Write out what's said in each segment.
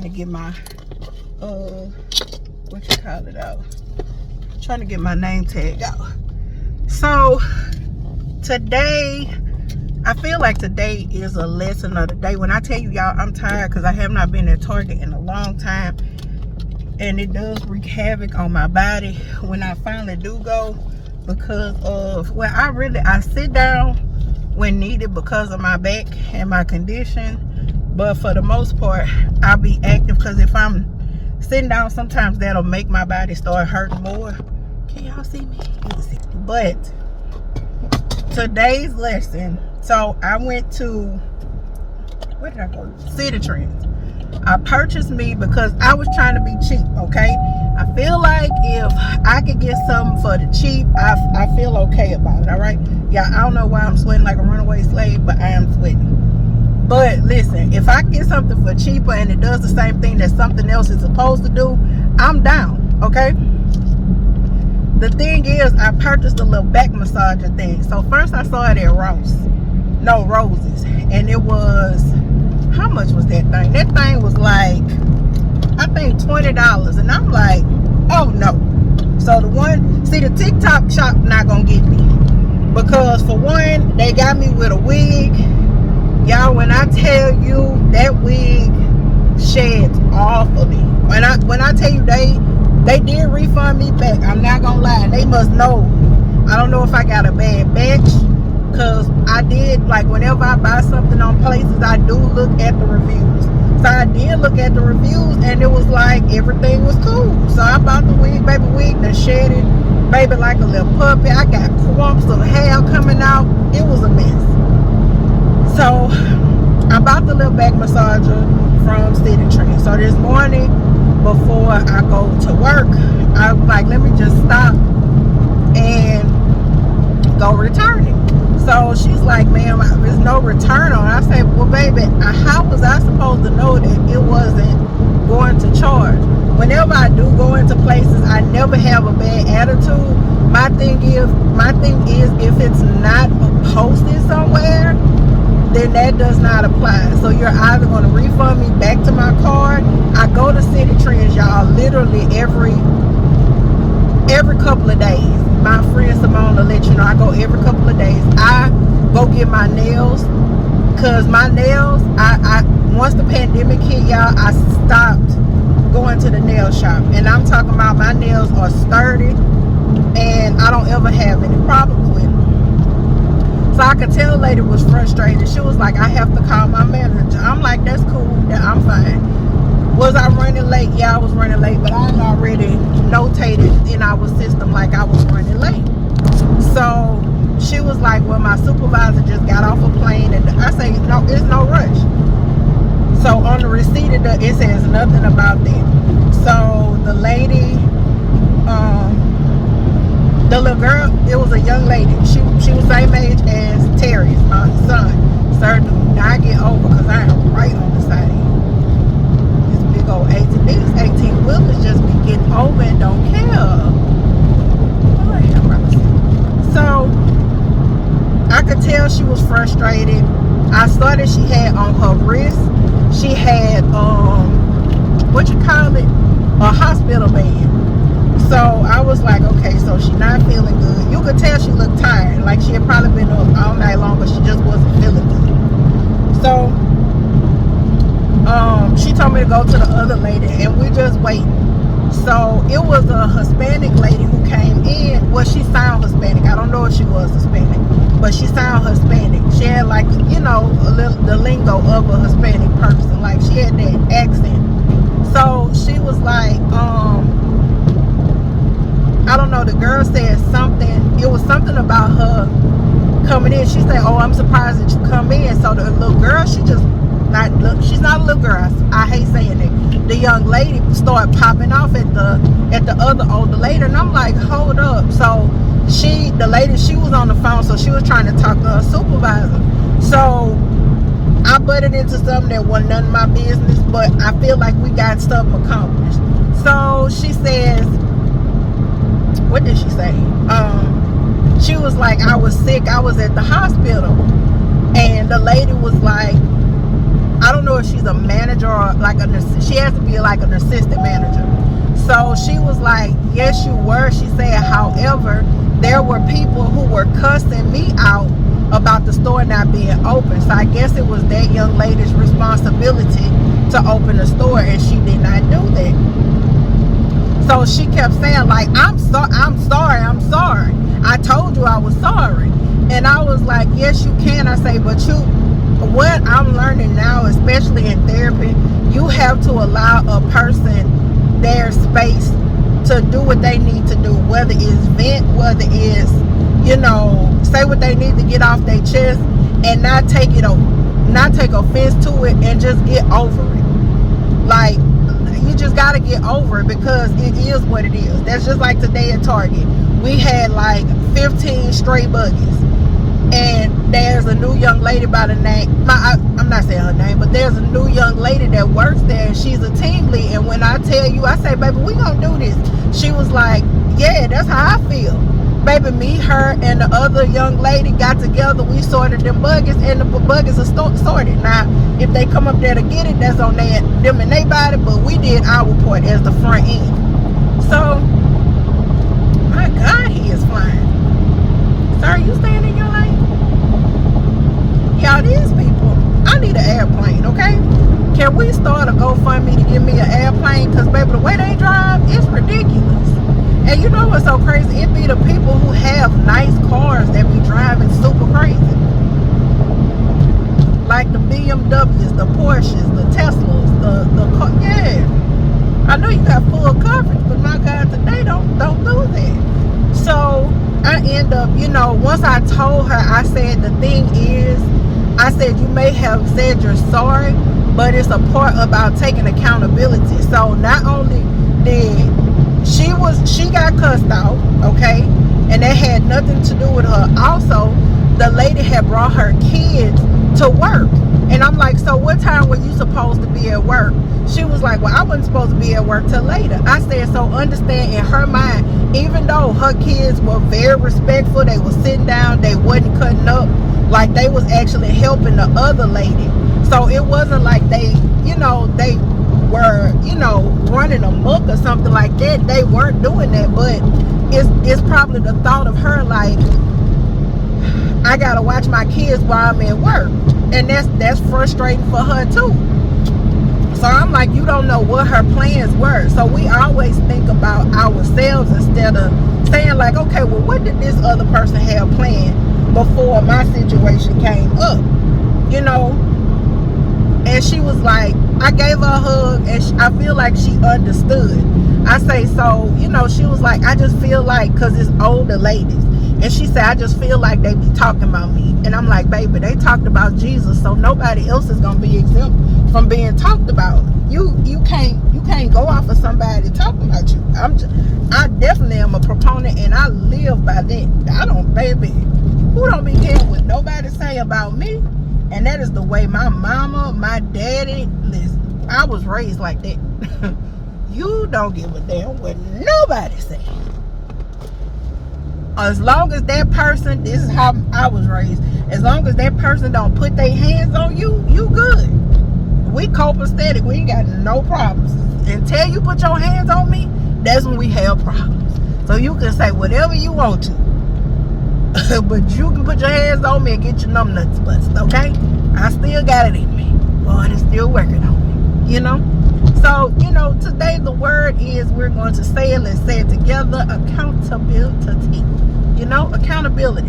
trying to get my what you call it out. Trying to get my name tag out. So today, I feel like today is a lesson of the day. When I tell you, y'all, I'm tired because I have not been at Target in a long time, and it does wreak havoc on my body when I finally do go, because of, well, I sit down when needed because of my back and my condition, but for the most part I'll be active, because if I'm sitting down, sometimes that'll make my body start hurting more. Can y'all see me? You can see. But today's lesson, so I went to, where did I go? City Trends. I purchased me because I was trying to be cheap, okay? I feel like if I could get something for the cheap, I feel okay about it, all right? Yeah, I don't know why I'm sweating like a runaway slave, but I am sweating. But listen, if I get something for cheaper and it does the same thing that something else is supposed to do, I'm down, okay? The thing is, I purchased a little back massager thing. So first I saw it at Roses, and it was, how much was that thing? That thing was like, I think $20, and I'm like, oh no. So the one, see, the TikTok shop not gonna get me, because for one, they got me with a wig. Y'all, when I tell you that wig sheds awfully, when I tell you they did refund me back, I'm not gonna lie, they must know. I don't know if I got a bad batch, because I did, like, whenever I buy something on places, I do look at the reviews. So I did look at the reviews, and it was like everything was cool. So I bought the wig, baby wig, that shedded, baby, like a little puppy. I got clumps of hair coming out. It was a mess. So I bought the little back massager from City Trends. So this morning, before I go to work, I was like, let me just stop and go return it. So she's like, ma'am, there's no return on it. I said, well, baby, how was I supposed to know that it wasn't going to charge? Whenever I do go into places, I never have a bad attitude. My thing is if it's not posted somewhere, then that does not apply. So you're either going to refund me back to my card. I go to City Trends, y'all, literally every couple of days. My friend Simone will let you know I go every couple of days. I go get my nails, because my nails, I once the pandemic hit, y'all, I stopped going to the nail shop, and I'm talking about my nails are sturdy and I don't ever have any problems with them. So I could tell the lady was frustrated. She was like, I have to call my manager. I'm like, that's cool, I'm fine. Was I running late? Yeah, I was running late, but I had already notated in our system like I was running late. So she was like, well, my supervisor just got off a plane, and I say, no, it's no rush. So on the receipt, it says nothing about that. So the lady, the little girl, it was a young lady. She was same age as Terry's, my son. Sir, do not get over, because I am right on the side. This big old 18 wheelers just be getting over and don't care. Lord have mercy. So I could tell she was frustrated. I saw that she had on her wrist, she had what you call it, a hospital bed. So I was like, okay, so she's not feeling good. You could tell she looked tired, like she had probably been up all night long, but she just wasn't feeling good. So she told me to go to the other lady, and we just waiting. So it was a Hispanic lady who came in. Well, she sounded Hispanic. I don't know if she was Hispanic, but she sounded Hispanic. She had, like, you know, the lingo of a Hispanic person. Like, she had that accent. So she was like, I don't know, the girl said something. It was something about her coming in. She said, oh, I'm surprised that you come in. So the little girl, she's not a little girl. I hate saying it. The young lady started popping off at the other older lady, and I'm like, hold up. So the lady, she was on the phone, so she was trying to talk to her supervisor. So I butted into something that wasn't none of my business, but I feel like we got something accomplished. So she says, what did she say? She was like, I was sick, I was at the hospital. And the lady was like, I don't don't know if she's a manager or like she has to be like an assistant manager. So she was like, yes, you were. She said, however, there were people who were cussing me out about the store not being open. So I guess it was that young lady's responsibility to open the store, and she did not do that. So she kept saying like, I'm sorry. I told you I was sorry. And I was like, yes, you can. I say, but what I'm learning now, especially in therapy, you have to allow a person their space to do what they need to do, whether it's vent, whether it's, say what they need to get off their chest, and not take offense to it, and just get over it. Like, you just got to get over it, because it is what it is. That's just like today at Target. We had like 15 stray buggies, and there's a new young lady by the name, I'm not saying her name, but there's a new young lady that works there, and she's a team lead. And when I tell you, I say, baby, we gonna do this. She was like, yeah, that's how I feel. Baby, me, her, and the other young lady got together. We sorted them buggies, and the buggies are sorted. Now, if they come up there to get it, that's on them and they body, but we did our part as the front end. So, my God, he is flying. Sir, you staying in your lane? Y'all, these people, I need an airplane, okay? Can we start a GoFundMe to give me an airplane? Because, baby, the way they drive, it's ridiculous. And you know what's so crazy? It be the people who have nice cars that be driving super crazy. Like the BMWs, the Porsches, the Teslas, the car. Yeah. I know you got full coverage, but my God, today don't do that. So I end up, once I told her, I said, the thing is, I said, you may have said you're sorry, but it's a part about taking accountability. So not only did she got cussed out, okay, and that had nothing to do with her. Also, the lady had brought her kids to work, and I'm like, so what time were you supposed to be at work? She was like, well, I wasn't supposed to be at work till later. I said, so understand, in her mind, even though her kids were very respectful, they were sitting down, they wasn't cutting up, like they was actually helping the other lady. So it wasn't like they were, running amok or something like that. They weren't doing that, but it's probably the thought of her, like, I gotta watch my kids while I'm at work, and that's frustrating for her too. So I'm like, you don't know what her plans were. So we always think about ourselves instead of saying like, okay, well, what did this other person have planned before my situation came up, And she was like, I gave her a hug, and I feel like she understood. I say, so, she was like, I just feel like, because it's older ladies. And she said, I just feel like they be talking about me. And I'm like, baby, they talked about Jesus, so nobody else is going to be exempt from being talked about. You can't go off of somebody talking about you. I definitely am a proponent, and I live by that. Who don't be caring what nobody say about me? And that is the way my mama, my daddy, listen, I was raised like that. You don't give a damn what nobody say. As long as that person, this is how I was raised, as long as that person don't put their hands on you, you good. We copacetic, we ain't got no problems. Until you put your hands on me, that's when we have problems. So you can say whatever you want to, but you can put your hands on me and get your numb nuts busted, okay? I still got it in me. God is still working on me, So, today the word is, we're going to say it, let's say it together, accountability. Accountability.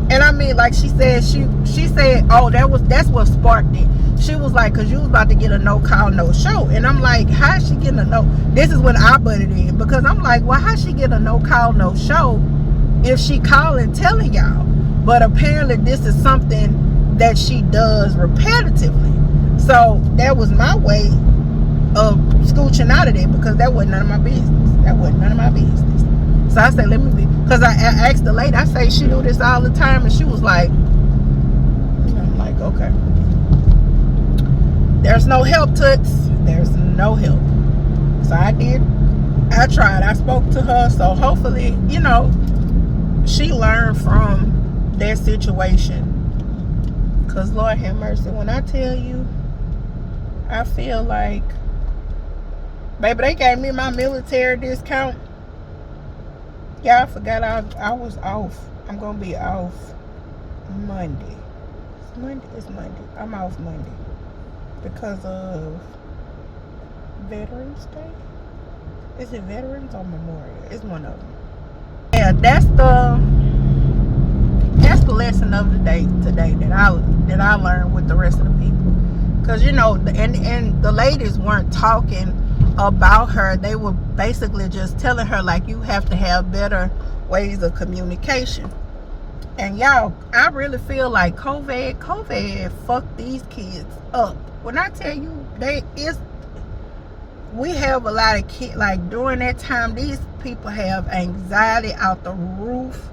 And I mean, like she said, she said, oh, that's what sparked it. She was like, because you was about to get a no call, no show. And I'm like, how is she getting a no? This is when I butted in, because I'm like, well, how she get a no call, no show if she calling telling y'all? But apparently this is something that she does repetitively. So that was my way of scooching out of there, because that wasn't none of my business. So I said, let me be, because I asked the lady, I say, she do this all the time, and she was like, I'm like, okay. There's no help, Toots. There's no help. So I tried. I spoke to her, so hopefully, she learned from their situation. Because Lord have mercy, when I tell you, I feel like, baby, they gave me my military discount. Y'all forgot I was off. I'm gonna be off Monday. It's Monday. I'm off Monday because of Veterans Day. Is it Veterans or Memorial? It's one of them. Yeah, that's the lesson of the day today that I learned with the rest of the people. Cause you know, and the ladies weren't talking about her. They were basically just telling her like, you have to have better ways of communication. And y'all, I really feel like COVID fucked these kids up. When I tell you, we have a lot of kids, like during that time, these people have anxiety out the roof.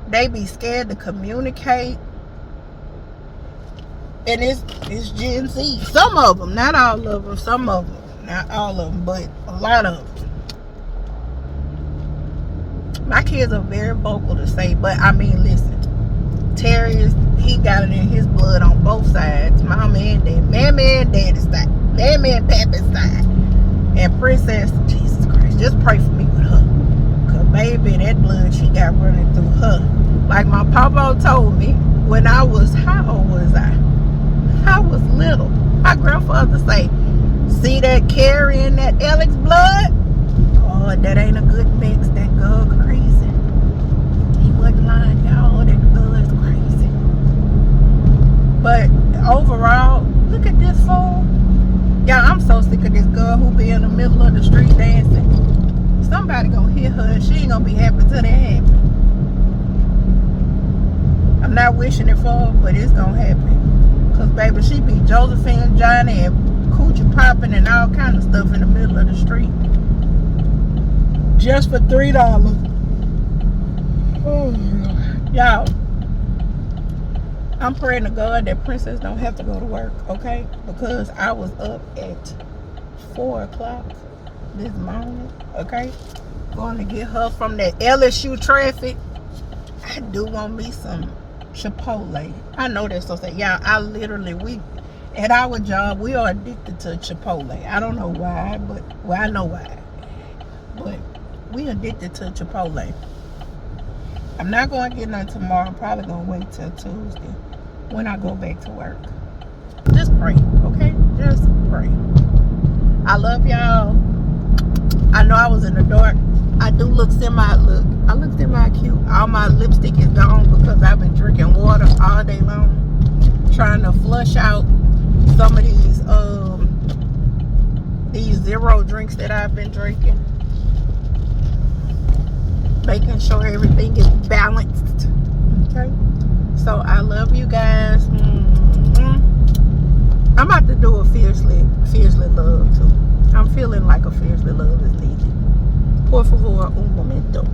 They be scared to communicate. And it's Gen Z. Some of them, not all of them, some of them, not all of them, but a lot of them. My kids are very vocal to say, but I mean, listen, Terry he got it in his blood on both sides, mama and dad, mammy and daddy's side, mammy and papa's side, and Princess, Jesus Christ, just pray for me with her, cause baby, that blood she got running through her. Like my papa told me when I was, how old was I? I was little. My grandfather say, see that Carrie and that Alex blood? Oh, that ain't a good mix. That girl crazy. He wasn't lying, y'all. That girl is crazy. But overall, look at this fool. Y'all, I'm so sick of this girl who be in the middle of the street dancing. Somebody gonna hit her and she ain't gonna be happy till that happens. I'm not wishing it for her, but it's gonna happen. Cause baby, she be Josephine, Johnny, and coochie popping and all kind of stuff in the middle of the street. Just for $3. Oh, y'all, I'm praying to God that Princess don't have to go to work, okay? Because I was up at 4 o'clock this morning, okay? Going to get her from that LSU traffic. I do want me some Chipotle. I know that's so sad. Y'all, we at our job, we are addicted to Chipotle. I don't know why, but, well, I know why. But we addicted to Chipotle. I'm not going to get none tomorrow. I'm probably going to wait till Tuesday when I go back to work. Just pray, okay? Just pray. I love y'all. I know I was in the dark. I do look I look semi-cute. All my lipstick is gone because I've been drinking water all day long. Trying to flush out some of these zero drinks that I've been drinking. Making sure everything is balanced. Okay? So I love you guys. I'm about to do a fiercely love too. I'm feeling like a fiercely love is needed. Por favor, un momento.